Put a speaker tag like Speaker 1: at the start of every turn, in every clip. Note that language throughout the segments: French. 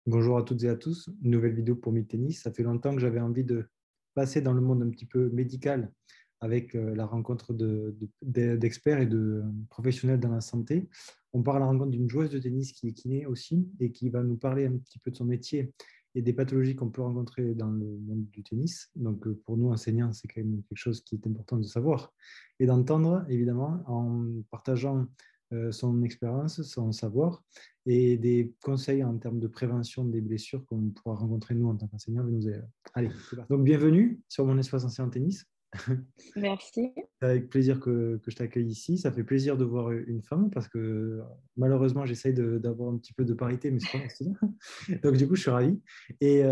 Speaker 1: Bonjour à toutes et à tous, une nouvelle vidéo pour Mythe Tennis. Ça fait longtemps que j'avais envie de passer dans le monde un petit peu médical avec la rencontre d'experts et de professionnels dans la santé. On part à la rencontre d'une joueuse de tennis qui est kiné aussi et qui va nous parler un petit peu de son métier et des pathologies qu'on peut rencontrer dans le monde du tennis. Donc pour nous, enseignants, c'est quand même quelque chose qui est important de savoir et d'entendre, évidemment, en partageant son expérience, son savoir et des conseils en termes de prévention des blessures qu'on pourra rencontrer nous en tant qu'enseignants. Allez, c'est parti. Donc bienvenue sur mon espace ancien en tennis.
Speaker 2: Merci.
Speaker 1: C'est avec plaisir que je t'accueille ici. Ça fait plaisir de voir une femme parce que malheureusement, j'essaye d'avoir un petit peu de parité, mais c'est pas facile. Donc, du coup, je suis ravi. Et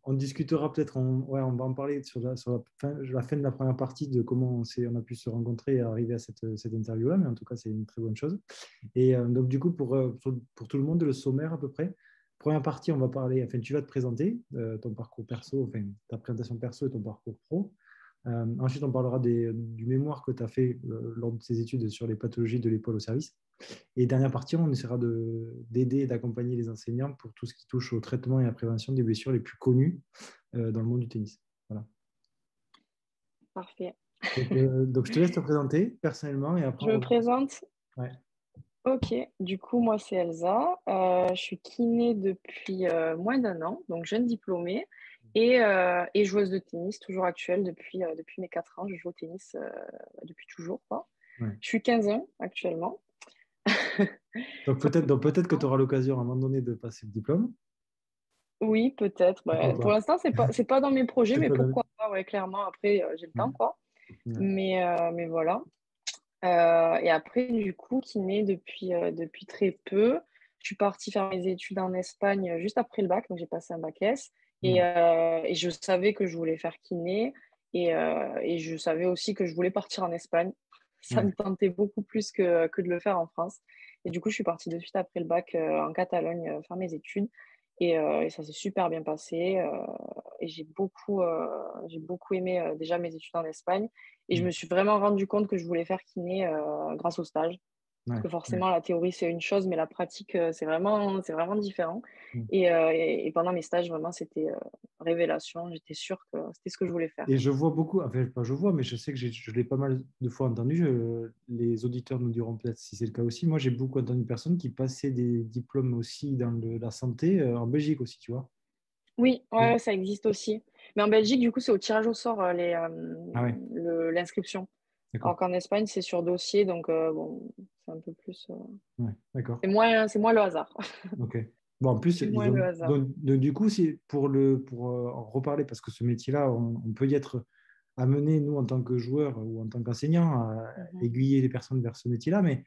Speaker 1: on discutera peut-être, ouais, on va en parler sur la fin de la première partie de comment on a pu se rencontrer et arriver à cette interview-là, mais en tout cas, c'est une très bonne chose. Et donc, du coup, pour tout le monde, le sommaire à peu près. Première partie, on va parler, enfin, tu vas te présenter ton parcours perso, enfin, ta présentation perso et ton parcours pro. Ensuite, on parlera du mémoire que tu as fait lors de tes études sur les pathologies de l'épaule au service. Et dernière partie, on essaiera d'aider et d'accompagner les enseignants pour tout ce qui touche au traitement et à la prévention des blessures les plus connues dans le monde du tennis. Voilà.
Speaker 2: Parfait.
Speaker 1: Donc, je te laisse te présenter personnellement et après
Speaker 2: Je me
Speaker 1: on revient.
Speaker 2: présente.
Speaker 1: Ouais.
Speaker 2: Ok, du coup, moi, c'est Elsa. Je suis kiné depuis moins d'un an, donc jeune diplômée, et joueuse de tennis, toujours actuelle depuis mes 4 ans. Je joue au tennis depuis toujours, quoi.
Speaker 1: Ouais.
Speaker 2: Je suis 15 ans actuellement.
Speaker 1: Donc peut-être que tu auras l'occasion à un moment donné de passer le diplôme.
Speaker 2: Oui, peut-être.
Speaker 1: Pourquoi
Speaker 2: Ouais, pour
Speaker 1: pas?
Speaker 2: l'instant, c'est pas dans mes projets,
Speaker 1: C'est
Speaker 2: mais
Speaker 1: pas de-
Speaker 2: pourquoi pas, ouais, clairement. Après, j'ai le
Speaker 1: Ouais.
Speaker 2: temps, quoi.
Speaker 1: Ouais.
Speaker 2: Mais voilà. Et après, du coup, kiné depuis très peu. Je suis partie faire mes études en Espagne juste après le bac, donc j'ai passé un bac S.
Speaker 1: Mm.
Speaker 2: Et je savais que je voulais faire kiné et je savais aussi que je voulais partir en Espagne. Ça
Speaker 1: Ouais.
Speaker 2: me tentait beaucoup plus que de le faire en France. Et du coup, je suis partie de suite après le bac en Catalogne faire mes études. Et ça s'est super bien passé. Et j'ai beaucoup aimé déjà mes études en Espagne. Et je
Speaker 1: Mm.
Speaker 2: me suis vraiment rendu compte que je voulais faire kiné grâce au stage. Parce
Speaker 1: Ouais.
Speaker 2: que
Speaker 1: Ouais.
Speaker 2: forcément, la théorie, c'est une chose, mais la pratique, c'est vraiment différent.
Speaker 1: Mm.
Speaker 2: Et pendant mes stages, vraiment, c'était révélation. J'étais sûre que c'était ce que je voulais faire.
Speaker 1: Et je vois beaucoup, enfin, pas je vois, mais je sais que je l'ai pas mal de fois entendu. Les auditeurs nous diront peut-être si c'est le cas aussi. Moi, j'ai beaucoup entendu de personnes qui passaient des diplômes aussi dans la santé en Belgique aussi, tu vois.
Speaker 2: Oui,
Speaker 1: Et-
Speaker 2: ouais, ça existe aussi. Mais en Belgique, du coup, c'est au tirage au sort
Speaker 1: Ah ouais,
Speaker 2: l'inscription. Alors
Speaker 1: d'accord.
Speaker 2: qu'en Espagne, c'est sur dossier, donc bon, c'est un peu plus.
Speaker 1: Ouais, d'accord.
Speaker 2: C'est moins le hasard.
Speaker 1: Ok. Bon, en plus,
Speaker 2: C'est moins le hasard.
Speaker 1: du coup, pour en reparler, parce que ce métier-là, on peut y être amené, nous, en tant que joueurs ou en tant qu'enseignants, à
Speaker 2: Mhm.
Speaker 1: aiguiller les personnes vers ce métier-là. Mais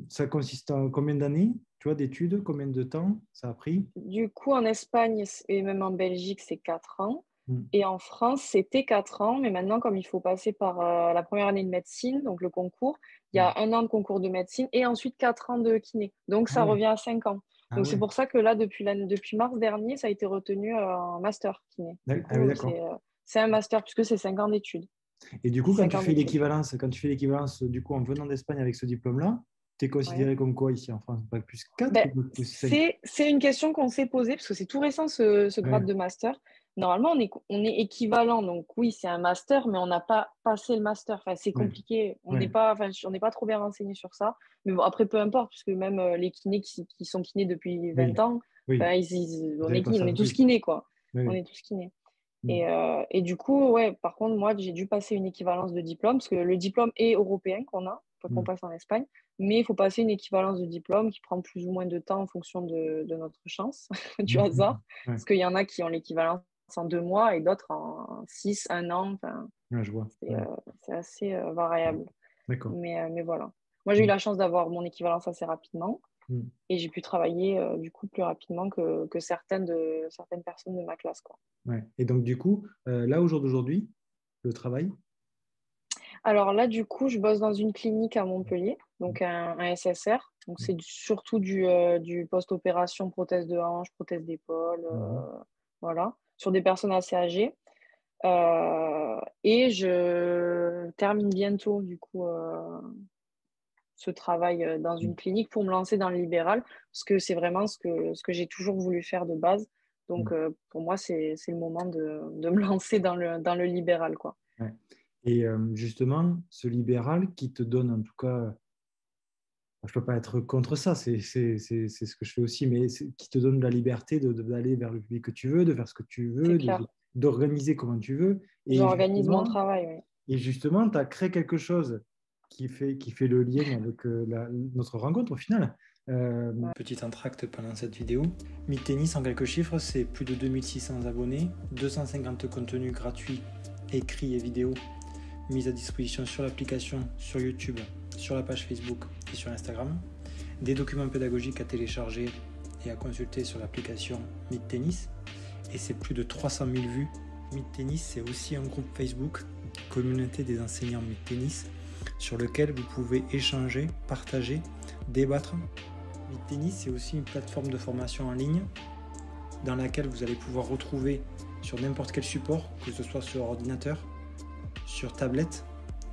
Speaker 1: ça consiste en combien d'années, tu vois, d'études, combien de temps ça a pris?
Speaker 2: Du coup, en Espagne et même en Belgique, c'est 4 ans.
Speaker 1: Hmm.
Speaker 2: Et en France, c'était 4 ans. Mais maintenant, comme il faut passer par la première année de médecine, donc le concours, il y
Speaker 1: Hmm.
Speaker 2: a un an de concours de médecine et ensuite 4 ans de kiné. Donc,
Speaker 1: Ah
Speaker 2: ça
Speaker 1: ouais,
Speaker 2: revient à 5 ans.
Speaker 1: ah
Speaker 2: Donc, c'est
Speaker 1: ouais.
Speaker 2: pour ça que là, depuis mars dernier, ça a été retenu en master kiné. Du
Speaker 1: Ah oui,
Speaker 2: coup,
Speaker 1: d'accord.
Speaker 2: c'est un master puisque c'est 5 ans d'études.
Speaker 1: Et du coup,
Speaker 2: C'est 5 ans d'études.
Speaker 1: quand tu fais l'équivalence, du coup, en venant d'Espagne avec ce diplôme-là, tu es
Speaker 2: Ouais.
Speaker 1: considéré comme quoi ici en France? Bac plus 4
Speaker 2: Ben,
Speaker 1: ou bac plus 5?
Speaker 2: c'est une question qu'on s'est posée parce que c'est tout récent ce grade
Speaker 1: Ouais,
Speaker 2: de master. Normalement, on est équivalent. Donc oui, c'est un master, mais on n'a pas passé le master. Enfin, c'est
Speaker 1: ouais,
Speaker 2: compliqué.
Speaker 1: ouais,
Speaker 2: On n'est pas trop bien renseigné sur ça. Mais bon, après, peu importe, puisque même les kinés qui sont kinés depuis 20
Speaker 1: oui,
Speaker 2: ans, enfin,
Speaker 1: oui. Vous
Speaker 2: on
Speaker 1: n'avez
Speaker 2: est
Speaker 1: pas
Speaker 2: kinés,
Speaker 1: ça,
Speaker 2: on est tous
Speaker 1: oui,
Speaker 2: kinés, quoi.
Speaker 1: oui,
Speaker 2: On
Speaker 1: oui.
Speaker 2: est tous kinés.
Speaker 1: Hmm.
Speaker 2: Et du coup, ouais, par contre, moi, j'ai dû passer une équivalence de diplôme, parce que le diplôme est européen qu'on
Speaker 1: Hmm.
Speaker 2: passe en Espagne, mais il faut passer une équivalence de diplôme qui prend plus ou moins de temps en fonction de notre chance, du hasard,
Speaker 1: Ouais,
Speaker 2: parce qu'il y en a qui ont l'équivalence en 2 mois et d'autres en 6, un an, enfin,
Speaker 1: ouais, je vois.
Speaker 2: c'est
Speaker 1: Ouais,
Speaker 2: euh, c'est assez variable.
Speaker 1: d'accord.
Speaker 2: Mais voilà. Moi, j'ai eu
Speaker 1: Hmm.
Speaker 2: la chance d'avoir mon équivalence assez rapidement,
Speaker 1: Hmm.
Speaker 2: et j'ai pu travailler, du coup, plus rapidement que certaines personnes de ma classe, quoi.
Speaker 1: Ouais. Et donc, du coup, là, au jour d'aujourd'hui, le travail,
Speaker 2: Alors là, du coup, je bosse dans une clinique à Montpellier, donc un SSR. Donc
Speaker 1: hmm.
Speaker 2: c'est surtout du post-opération, prothèse de hanche, prothèse d'épaule,
Speaker 1: Mhm.
Speaker 2: voilà, sur des personnes assez âgées. Et je termine bientôt, du coup, ce travail dans une clinique pour me lancer dans le libéral, parce que c'est vraiment ce que j'ai toujours voulu faire de base. Donc, pour moi, c'est le moment de me lancer dans le libéral, quoi.
Speaker 1: Ouais. Et justement, ce libéral qui te donne en tout cas, je ne peux pas être contre ça, c'est ce que je fais aussi, mais qui te donne la liberté d'aller vers le public que tu veux, de faire ce que tu
Speaker 2: C'est
Speaker 1: veux,
Speaker 2: clair.
Speaker 1: d'organiser comment tu veux.
Speaker 2: J'organise mon travail, oui.
Speaker 1: Et justement, tu as créé quelque chose qui fait le lien avec notre rencontre au final. Petit entracte pendant cette vidéo. Meet Tennis, en quelques chiffres, c'est plus de 2600 abonnés, 250 contenus gratuits, écrits et vidéos mis à disposition sur l'application, sur YouTube, sur la page Facebook et sur Instagram, des documents pédagogiques à télécharger et à consulter sur l'application Meet Tennis, et c'est plus de 300 000 vues. Meet Tennis, c'est aussi un groupe Facebook, communauté des enseignants Meet Tennis, sur lequel vous pouvez échanger, partager, débattre. Meet Tennis, c'est aussi une plateforme de formation en ligne dans laquelle vous allez pouvoir retrouver sur n'importe quel support, que ce soit sur ordinateur, sur tablette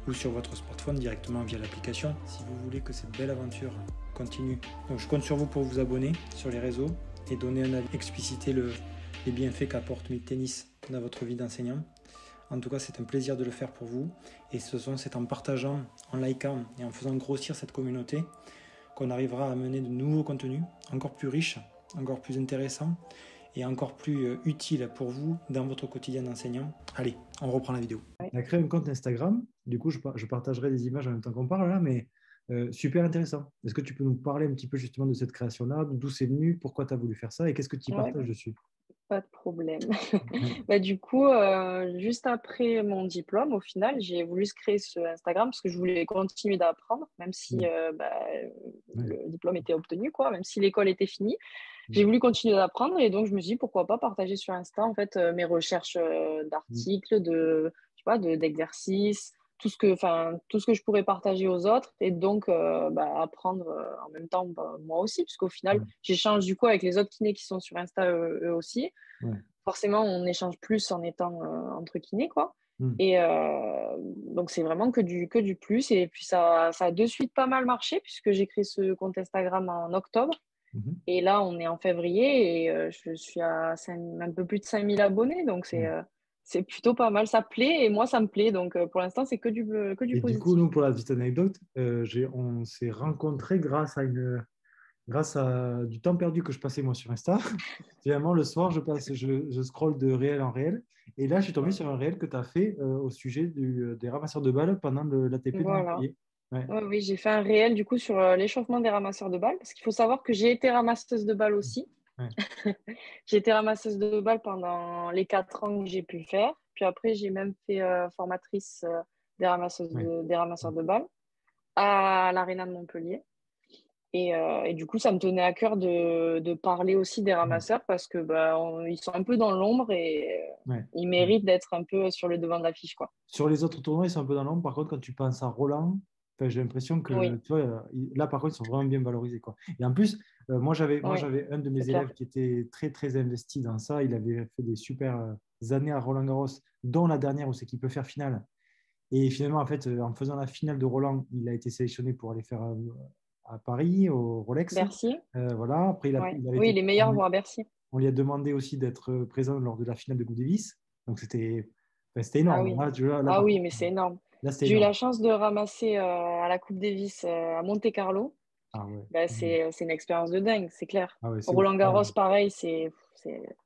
Speaker 1: ou sur votre smartphone directement via l'application, si vous voulez que cette belle aventure continue. Donc je compte sur vous pour vous abonner sur les réseaux et donner un avis, expliciter les bienfaits qu'apporte Meet Tennis dans votre vie d'enseignant. En tout cas, c'est un plaisir de le faire pour vous, et c'est en partageant, en likant et en faisant grossir cette communauté qu'on arrivera à mener de nouveaux contenus encore plus riches, encore plus intéressants et encore plus utiles pour vous dans votre quotidien d'enseignant. Allez, on reprend la vidéo. On a créé un compte Instagram, du coup je partagerai des images en même temps qu'on parle là, mais super intéressant. Est-ce que tu peux nous parler un petit peu justement de cette création-là, d'où c'est venu, pourquoi tu as voulu faire ça et qu'est-ce que tu y partages dessus?
Speaker 2: Pas de problème. Bah, du coup, juste après mon diplôme, au final, j'ai voulu créer ce Instagram parce que je voulais continuer d'apprendre, même si le diplôme était obtenu, quoi, même si l'école était finie. J'ai voulu continuer d'apprendre, et donc je me suis dit pourquoi pas partager sur Insta en fait mes recherches d'articles, d'exercices, tout ce que je pourrais partager aux autres, et donc apprendre en même temps moi aussi, parce qu'au final j'échange du coup avec les autres kinés qui sont sur Insta eux aussi. Forcément on échange plus en étant entre kinés, quoi. Et donc c'est vraiment que du plus, et puis ça a de suite pas mal marché puisque j'ai créé ce compte Instagram en octobre. Et là, on est en février, et je suis à un peu plus de 5000 abonnés. Donc, c'est plutôt pas mal. Ça plaît, et moi, ça me plaît. Donc, pour l'instant, c'est que du
Speaker 1: Et du coup,
Speaker 2: positif.
Speaker 1: nous, pour la petite anecdote, on s'est rencontrés grâce à du temps perdu que je passais moi sur Insta. Finalement, le soir, je scrolle de réel en réel. Et là, je suis tombé sur un réel que tu as fait au sujet des ramasseurs de balles pendant l'ATP de
Speaker 2: Voilà.
Speaker 1: Montpellier. Ouais.
Speaker 2: Oui, j'ai fait un réel du coup sur l'échauffement des ramasseurs de balles, parce qu'il faut savoir que j'ai été ramasseuse de balles aussi.
Speaker 1: Ouais.
Speaker 2: J'ai été ramasseuse de balles pendant les 4 ans que j'ai pu le faire. Puis après, j'ai même fait formatrice des ramasseurs de balles à l'Arena de Montpellier. Et du coup, ça me tenait à cœur de parler aussi des ramasseurs, parce que ils sont un peu dans l'ombre, et ils méritent d'être un peu sur le devant de l'affiche, quoi.
Speaker 1: Sur les autres tournois, ils sont un peu dans l'ombre. Par contre, quand tu penses à Roland, j'ai l'impression que tu vois, là, par contre, ils sont vraiment bien valorisés, quoi. Et en plus, moi, j'avais un de mes élèves qui était très, très investi dans ça. Il avait fait des super années à Roland-Garros, dont la dernière où c'est qu'il peut faire finale. Et finalement, en fait, en faisant la finale de Roland, il a été sélectionné pour aller faire à Paris, au Rolex.
Speaker 2: Bercy.
Speaker 1: Voilà. Après,
Speaker 2: Oui, les meilleurs vont à Bercy.
Speaker 1: on lui a demandé aussi d'être présent lors de la finale de Coupe Davis. Donc, c'était
Speaker 2: Ah
Speaker 1: énorme.
Speaker 2: oui,
Speaker 1: Là,
Speaker 2: oui, mais c'est énorme.
Speaker 1: là, c'était
Speaker 2: J'ai eu
Speaker 1: énorme.
Speaker 2: la chance de ramasser à la Coupe Davis à Monte-Carlo.
Speaker 1: Ah ouais.
Speaker 2: C'est une expérience de dingue, c'est clair.
Speaker 1: Ah ouais, c'est ouf.
Speaker 2: Roland-Garros, pareil, c'est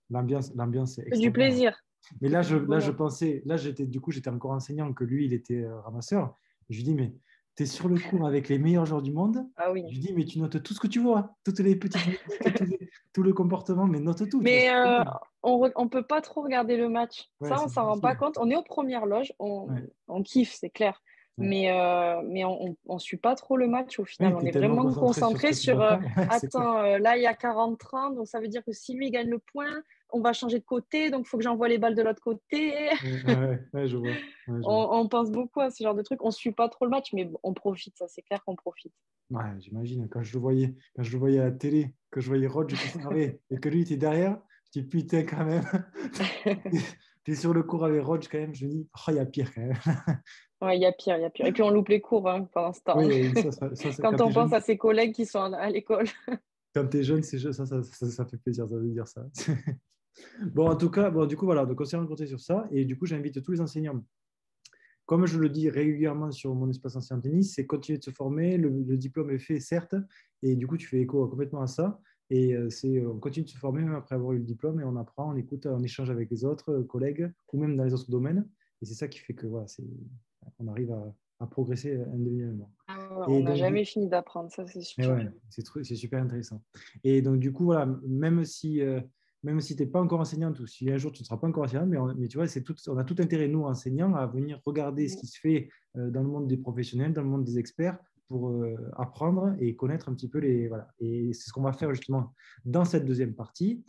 Speaker 1: L'ambiance, c'est
Speaker 2: que du
Speaker 1: extraordinaire.
Speaker 2: plaisir.
Speaker 1: Mais
Speaker 2: C'est que du
Speaker 1: je
Speaker 2: bonheur.
Speaker 1: pensais, j'étais encore enseignant, que lui, il était ramasseur. Je lui dis, mais tu es sur le cours avec les meilleurs joueurs du monde.
Speaker 2: Ah oui.
Speaker 1: Je lui dis, mais tu notes tout ce que tu vois, toutes les petites mimiques, tout le comportement, mais note tout.
Speaker 2: Mais on peut pas trop regarder le match.
Speaker 1: Ouais,
Speaker 2: Ça, on
Speaker 1: c'est
Speaker 2: s'en rend pas
Speaker 1: difficile.
Speaker 2: compte. On est aux premières loges,
Speaker 1: Ouais.
Speaker 2: on kiffe, c'est clair.
Speaker 1: Ouais.
Speaker 2: Mais on suit pas trop le match au
Speaker 1: Oui,
Speaker 2: final.
Speaker 1: tu
Speaker 2: On
Speaker 1: es
Speaker 2: est
Speaker 1: tellement
Speaker 2: vraiment
Speaker 1: concentré sur ce
Speaker 2: concentré
Speaker 1: que tu
Speaker 2: sur
Speaker 1: dois faire. Ouais, c'est clair.
Speaker 2: attends, là, il y a 40-30, donc ça veut dire que si lui gagne le point, on va changer de côté, donc il faut que j'envoie les balles de l'autre côté.
Speaker 1: Ouais, je vois. Ouais, je vois.
Speaker 2: On pense beaucoup à ce genre de trucs. On suit pas trop le match, mais on profite, ça, c'est clair qu'on profite.
Speaker 1: Ouais, j'imagine, quand je le voyais à la télé, que je voyais Roger qui s'en avait et que lui était derrière, je dis putain quand même, es sur le cours avec Roger quand même, je me dis, oh, il y a pire quand même.
Speaker 2: Ouais, il y a pire, il y a pire. Et puis on loupe les cours hein, pendant ce temps.
Speaker 1: Oui,
Speaker 2: Quand
Speaker 1: quand tu
Speaker 2: on
Speaker 1: es
Speaker 2: pense
Speaker 1: jeune,
Speaker 2: à ses collègues qui sont à l'école.
Speaker 1: quand t'es jeune, ça fait plaisir, ça veut dire ça. Bon, en tout cas, bon, du coup, voilà, donc on s'est rencontrés sur ça, et du coup, j'invite tous les enseignants, comme je le dis régulièrement sur mon espace enseignant tennis, c'est continuer de se former, le diplôme est fait, certes, et du coup, tu fais écho complètement à ça, et on continue de se former même après avoir eu le diplôme, et on apprend, on écoute, on échange avec les autres collègues, ou même dans les autres domaines, et c'est ça qui fait que, voilà, on arrive à progresser indéniablement.
Speaker 2: On
Speaker 1: Et
Speaker 2: n'a
Speaker 1: donc,
Speaker 2: jamais fini d'apprendre, ça c'est
Speaker 1: mais
Speaker 2: sûr.
Speaker 1: ouais, c'est super intéressant. Et donc, du coup, voilà, même si tu n'es pas encore enseignante ou si un jour tu ne seras pas encore enseignante, mais tu vois, on a tout intérêt, nous, enseignants, à venir regarder ce
Speaker 2: Mhm.
Speaker 1: qui se fait dans le monde des professionnels, dans le monde des experts, pour apprendre et connaître un petit peu les. Voilà. Et c'est ce qu'on va faire justement dans cette deuxième partie.